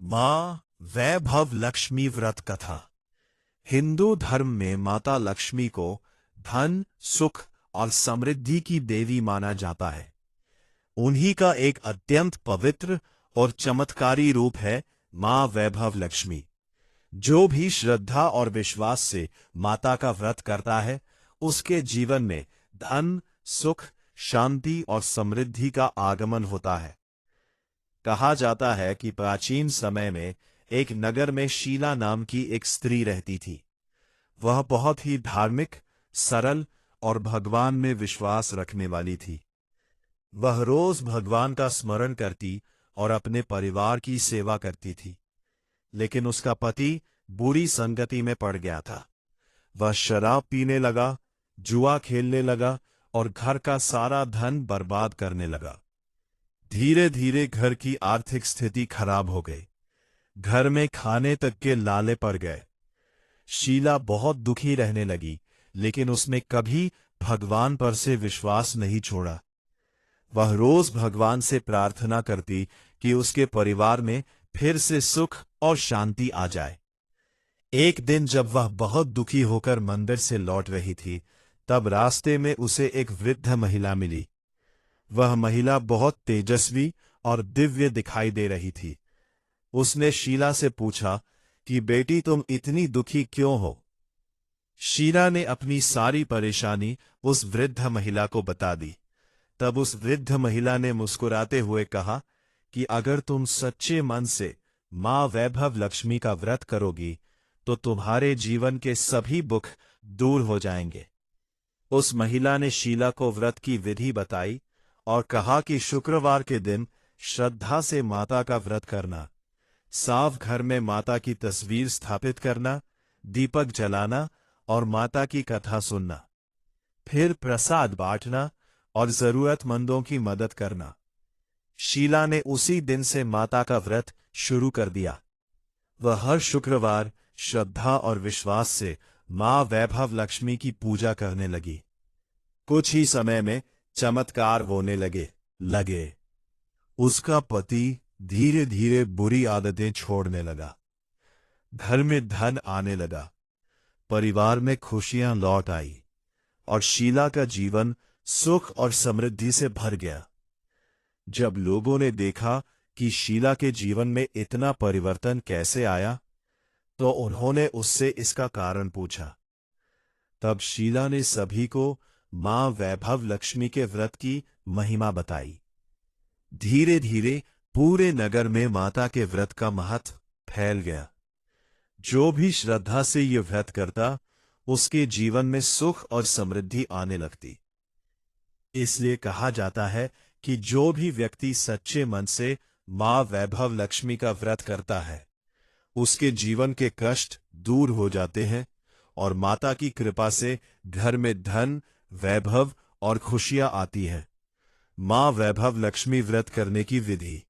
माँ वैभव लक्ष्मी व्रत कथा। हिंदू धर्म में माता लक्ष्मी को धन, सुख और समृद्धि की देवी माना जाता है। उन्हीं का एक अत्यंत पवित्र और चमत्कारी रूप है माँ वैभव लक्ष्मी। जो भी श्रद्धा और विश्वास से माता का व्रत करता है, उसके जीवन में धन, सुख, शांति और समृद्धि का आगमन होता है। कहा जाता है कि प्राचीन समय में एक नगर में शीला नाम की एक स्त्री रहती थी। वह बहुत ही धार्मिक, सरल और भगवान में विश्वास रखने वाली थी। वह रोज भगवान का स्मरण करती और अपने परिवार की सेवा करती थी। लेकिन उसका पति बुरी संगति में पड़ गया था। वह शराब पीने लगा, जुआ खेलने लगा और घर का सारा धन बर्बाद करने लगा। धीरे धीरे घर की आर्थिक स्थिति खराब हो गई। घर में खाने तक के लाले पड़ गए। शीला बहुत दुखी रहने लगी, लेकिन उसने कभी भगवान पर से विश्वास नहीं छोड़ा। वह रोज भगवान से प्रार्थना करती कि उसके परिवार में फिर से सुख और शांति आ जाए। एक दिन जब वह बहुत दुखी होकर मंदिर से लौट रही थी, तब रास्ते में उसे एक वृद्ध महिला मिली। वह महिला बहुत तेजस्वी और दिव्य दिखाई दे रही थी। उसने शीला से पूछा कि बेटी, तुम इतनी दुखी क्यों हो? शीला ने अपनी सारी परेशानी उस वृद्ध महिला को बता दी। तब उस वृद्ध महिला ने मुस्कुराते हुए कहा कि अगर तुम सच्चे मन से माँ वैभव लक्ष्मी का व्रत करोगी, तो तुम्हारे जीवन के सभी दुख दूर हो जाएंगे। उस महिला ने शीला को व्रत की विधि बताई और कहा कि शुक्रवार के दिन श्रद्धा से माता का व्रत करना, साफ घर में माता की तस्वीर स्थापित करना, दीपक जलाना और माता की कथा सुनना, फिर प्रसाद बांटना और जरूरतमंदों की मदद करना। शीला ने उसी दिन से माता का व्रत शुरू कर दिया। वह हर शुक्रवार श्रद्धा और विश्वास से माँ वैभव लक्ष्मी की पूजा करने लगी। कुछ ही समय में चमत्कार होने लगे। उसका पति धीरे धीरे बुरी आदतें छोड़ने लगा। घर में धन आने लगा। परिवार में खुशियां लौट आई और शीला का जीवन सुख और समृद्धि से भर गया। जब लोगों ने देखा कि शीला के जीवन में इतना परिवर्तन कैसे आया, तो उन्होंने उससे इसका कारण पूछा। तब शीला ने सभी को माँ वैभव लक्ष्मी के व्रत की महिमा बताई। धीरे धीरे पूरे नगर में माता के व्रत का महत्व फैल गया। जो भी श्रद्धा से ये व्रत करता, उसके जीवन में सुख और समृद्धि आने लगती। इसलिए कहा जाता है कि जो भी व्यक्ति सच्चे मन से माँ वैभव लक्ष्मी का व्रत करता है, उसके जीवन के कष्ट दूर हो जाते हैं और माता की कृपा से घर में धन, वैभव और खुशियां आती हैं। माँ वैभव लक्ष्मी व्रत करने की विधि।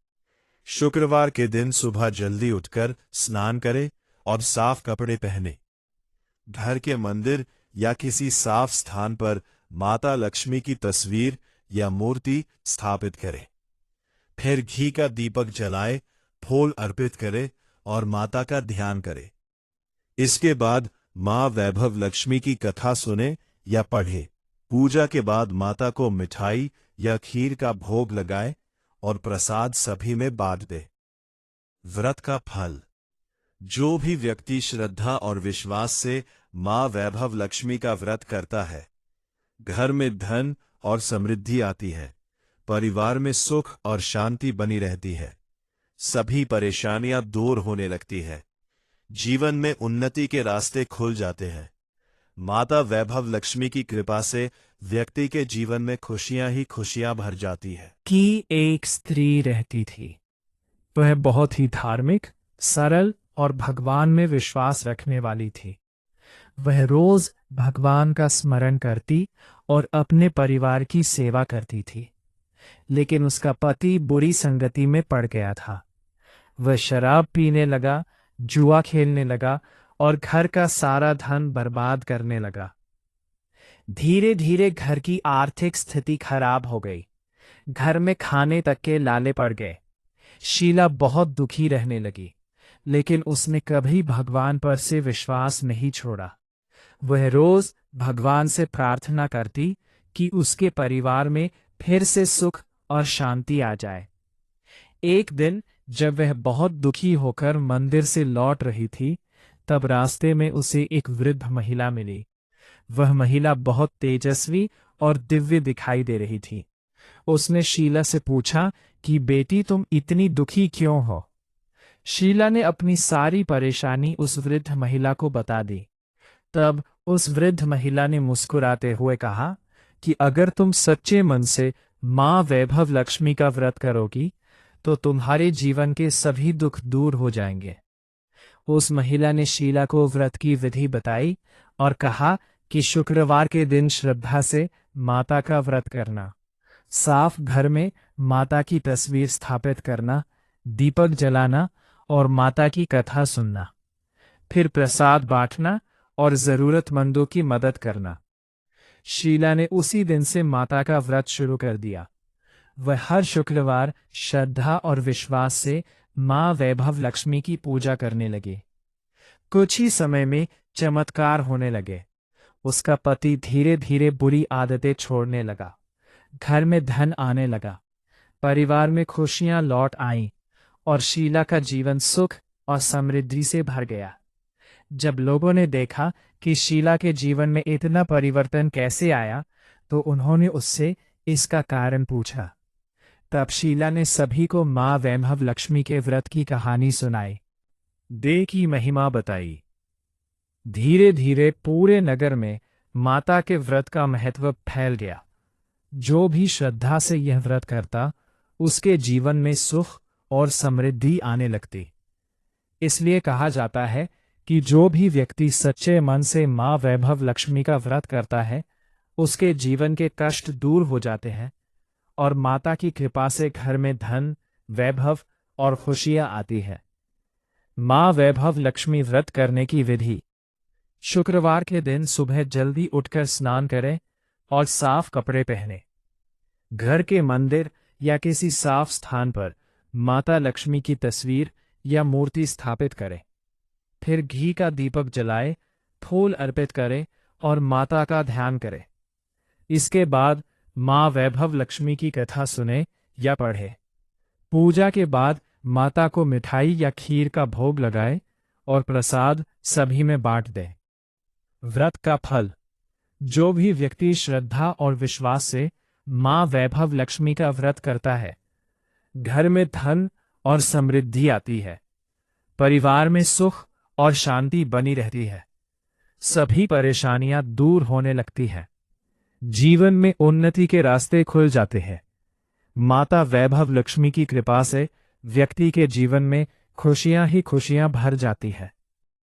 शुक्रवार के दिन सुबह जल्दी उठकर स्नान करें और साफ कपड़े पहने। घर के मंदिर या किसी साफ स्थान पर माता लक्ष्मी की तस्वीर या मूर्ति स्थापित करें। फिर घी का दीपक जलाए, फूल अर्पित करें और माता का ध्यान करें। इसके बाद माँ वैभव लक्ष्मी की कथा सुने या पढ़े। पूजा के बाद माता को मिठाई या खीर का भोग लगाए और प्रसाद सभी में बांट दे। व्रत का फल। जो भी व्यक्ति श्रद्धा और विश्वास से माँ वैभव लक्ष्मी का व्रत करता है, घर में धन और समृद्धि आती है, परिवार में सुख और शांति बनी रहती है, सभी परेशानियां दूर होने लगती है, जीवन में उन्नति के रास्ते खुल जाते हैं। माता वैभव लक्ष्मी की कृपा से व्यक्ति के जीवन में खुशियां ही खुशियां भर जाती है। कि एक स्त्री रहती थी। वह बहुत ही धार्मिक, सरल और भगवान में विश्वास रखने वाली थी। वह रोज भगवान का स्मरण करती और अपने परिवार की सेवा करती थी। लेकिन उसका पति बुरी संगति में पड़ गया था। वह शराब पीने लगा, जुआ खेलने लगा और घर का सारा धन बर्बाद करने लगा। धीरे धीरे घर की आर्थिक स्थिति खराब हो गई। घर में खाने तक के लाले पड़ गए। शीला बहुत दुखी रहने लगी। लेकिन उसने कभी भगवान पर से विश्वास नहीं छोड़ा। वह रोज भगवान से प्रार्थना करती कि उसके परिवार में फिर से सुख और शांति आ जाए। एक दिन जब वह बहुत दुखी होकर मंदिर से लौट रही थी, तब रास्ते में उसे एक वृद्ध महिला मिली। वह महिला बहुत तेजस्वी और दिव्य दिखाई दे रही थी। उसने शीला से पूछा कि बेटी, तुम इतनी दुखी क्यों हो? शीला ने अपनी सारी परेशानी उस वृद्ध महिला को बता दी। तब उस वृद्ध महिला ने मुस्कुराते हुए कहा कि अगर तुम सच्चे मन से मां वैभव लक्ष्मी का व्रत करोगी तो तुम्हारे जीवन के सभी दुख दूर हो जाएंगे। उस महिला ने शीला को व्रत की विधि बताई और कहा कि शुक्रवार के दिन श्रद्धा से माता का व्रत करना, साफ घर में माता की तस्वीर स्थापित करना, दीपक जलाना और माता की कथा सुनना, फिर प्रसाद बांटना और जरूरतमंदों की मदद करना। शीला ने उसी दिन से माता का व्रत शुरू कर दिया। वह हर शुक्रवार श्रद्धा और विश्वास से मां वैभव लक्ष्मी की पूजा करने लगी। कुछ ही समय में चमत्कार होने लगे। उसका पति धीरे धीरे बुरी आदतें छोड़ने लगा। घर में धन आने लगा। परिवार में खुशियां लौट आईं और शीला का जीवन सुख और समृद्धि से भर गया। जब लोगों ने देखा कि शीला के जीवन में इतना परिवर्तन कैसे आया, तो उन्होंने उससे इसका कारण पूछा। तब शीला ने सभी को मां वैभव लक्ष्मी के व्रत की कहानी सुनाई, देव की महिमा बताई। धीरे धीरे पूरे नगर में माता के व्रत का महत्व फैल गया। जो भी श्रद्धा से यह व्रत करता, उसके जीवन में सुख और समृद्धि आने लगती। इसलिए कहा जाता है कि जो भी व्यक्ति सच्चे मन से मां वैभव लक्ष्मी का व्रत करता है, उसके जीवन के कष्ट दूर हो जाते हैं और माता की कृपा से घर में धन, वैभव और खुशियां आती है। मां वैभव लक्ष्मी व्रत करने की विधि। शुक्रवार के दिन सुबह जल्दी उठकर स्नान करें और साफ कपड़े पहने। घर के मंदिर या किसी साफ स्थान पर माता लक्ष्मी की तस्वीर या मूर्ति स्थापित करें। फिर घी का दीपक जलाएं, फूल अर्पित करें और माता का ध्यान करें। इसके बाद मां वैभव लक्ष्मी की कथा सुने या पढ़े। पूजा के बाद माता को मिठाई या खीर का भोग लगाए और प्रसाद सभी में बांट दें। व्रत का फल। जो भी व्यक्ति श्रद्धा और विश्वास से मां वैभव लक्ष्मी का व्रत करता है, घर में धन और समृद्धि आती है। परिवार में सुख और शांति बनी रहती है। सभी परेशानियां दूर होने लगती हैं। जीवन में उन्नति के रास्ते खुल जाते हैं। माता वैभव लक्ष्मी की कृपा से व्यक्ति के जीवन में खुशियां ही खुशियां भर जाती है।